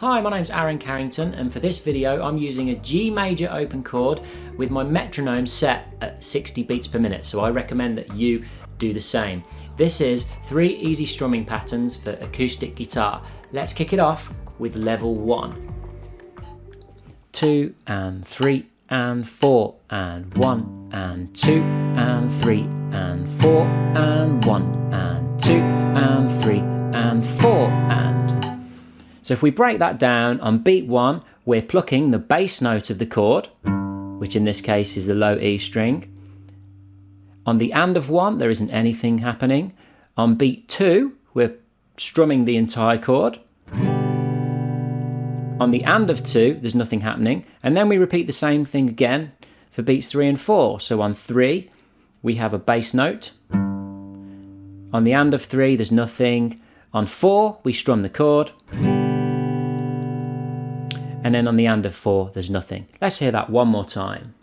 Hi, my name's Carrington, and for this video I'm using a G major open chord with my metronome set at 60 beats per minute, so I recommend that you do the same. This is 3 easy strumming patterns for acoustic guitar. Let's kick it off with level 1. 2 and 3 and 4 and 1 and 2 and 3 and 4 and 1 and 2 and 3 and 4 and. So if we break that down, on beat 1 we're plucking the bass note of the chord, which in this case is the low E string. On the and of 1 there isn't anything happening. On beat 2 we're strumming the entire chord. On the and of 2 there's nothing happening, and then we repeat the same thing again for beats 3 and 4. So on 3 we have a bass note. On the and of 3 there's nothing. On 4 we strum the chord. And then on the and of 4 there's nothing. Let's hear that one more time.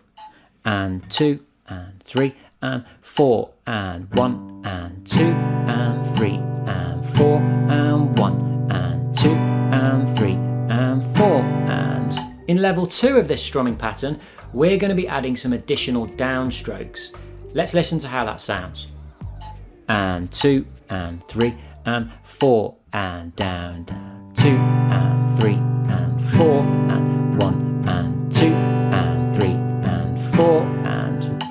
And 2 and 3 and 4 and 1 and 2 and 3 and 4 and 1 and 2 and 3 and 4 and. In level 2 of this strumming pattern we're going to be adding some additional downstrokes. Let's listen to how that sounds. And 2 and 3 and 4 and down, down, 2 and 3 and 4 and 1 and 2 and 3 and 4 and.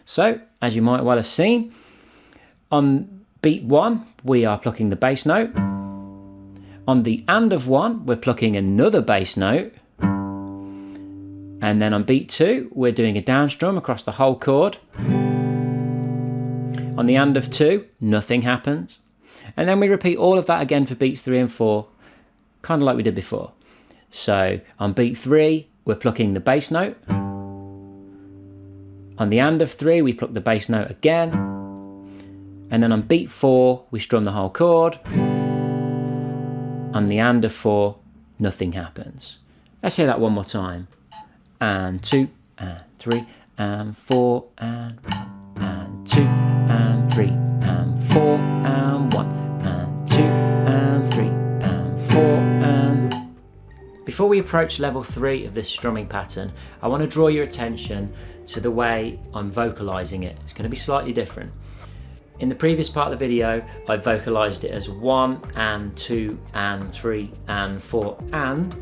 So, as you might well have seen, on beat 1 we are plucking the bass note. On the and of 1 we're plucking another bass note. And then on beat 2 we're doing a down strum across the whole chord. On the and of 2 nothing happens. And then we repeat all of that again for beats 3 and 4, kind of like we did before. So on beat 3 we're plucking the bass note. On the and of 3 we pluck the bass note again. And then on beat 4 we strum the whole chord. On the and of 4 nothing happens. Let's hear that one more time. And 2 and 3 and 4 and 1 and 2 and 3 and 4 and 1 and 2 and 3 and 4 and. Before we approach level 3 of this strumming pattern, I want to draw your attention to the way I'm vocalizing it. It's going to be slightly different. In the previous part of the video I vocalized it as 1 and 2 and 3 and 4 and,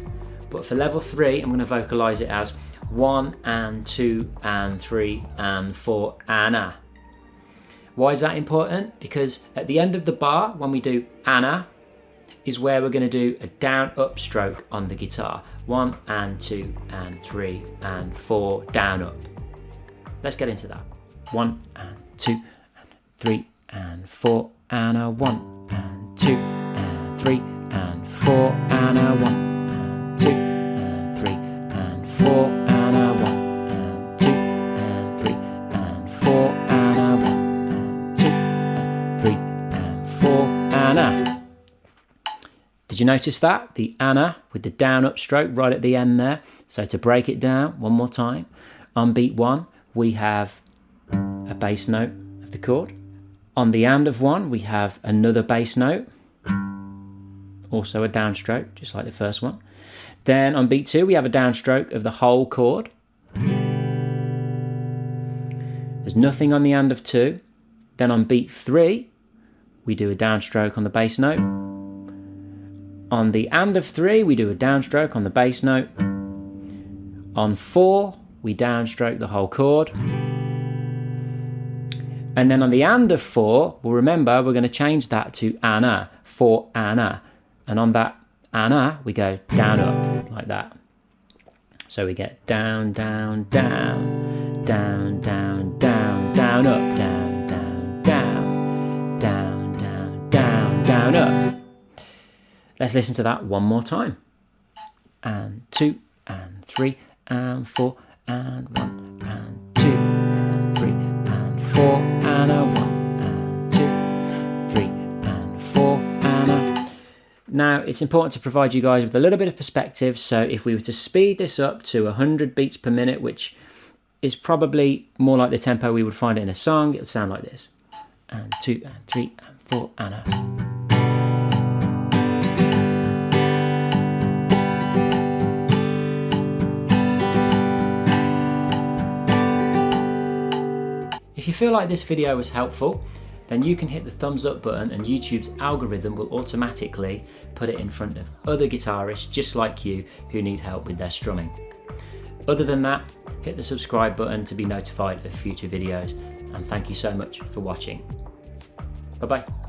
but for level 3 I'm going to vocalize it as 1 and 2 and 3 and 4 and. Why is that important? Because at the end of the bar, when we do Anna, is where we're going to do a down up stroke on the guitar. 1 and 2 and 3 and 4 down up. Let's get into that. 1 and 2 and 3 and 4 and a 1 and 2 and 3 and 4 and a 1 and 2 and 3 and 4 and a 1 and 2 and 3 and 4 and a 1 and 2 and 3 and 4 and a. Did you notice that? The Anna with the down up stroke right at the end there. So to break it down one more time, on beat 1 we have a bass note of the chord. On the and of 1 we have another bass note, also a downstroke just like the first one. Then on beat 2 we have a downstroke of the whole chord. There's nothing on the and of 2. Then on beat 3 we do a downstroke on the bass note. On the and of 3 we do a downstroke on the bass note. On 4 we downstroke the whole chord. And then on the and of 4, well remember we're going to change that to Anna, 4 Anna. And on that Anna we go down up like that. So we get down, down, down, down, down, down, down, up, down, down, down, down, down, down, down, up. Let's listen to that one more time. And 2 and 3 and 4 and 1 and 2 and 3 and 4 and a 1 and 2, 3 and 4 and a. Now it's important to provide you guys with a little bit of perspective. So if we were to speed this up to 100 beats per minute, which is probably more like the tempo we would find it in a song, it would sound like this. And 2 and 3 and 4 and a. If you feel like this video was helpful, then you can hit the thumbs up button and YouTube's algorithm will automatically put it in front of other guitarists just like you who need help with their strumming. Other than that, hit the subscribe button to be notified of future videos, and thank you so much for watching. Bye bye.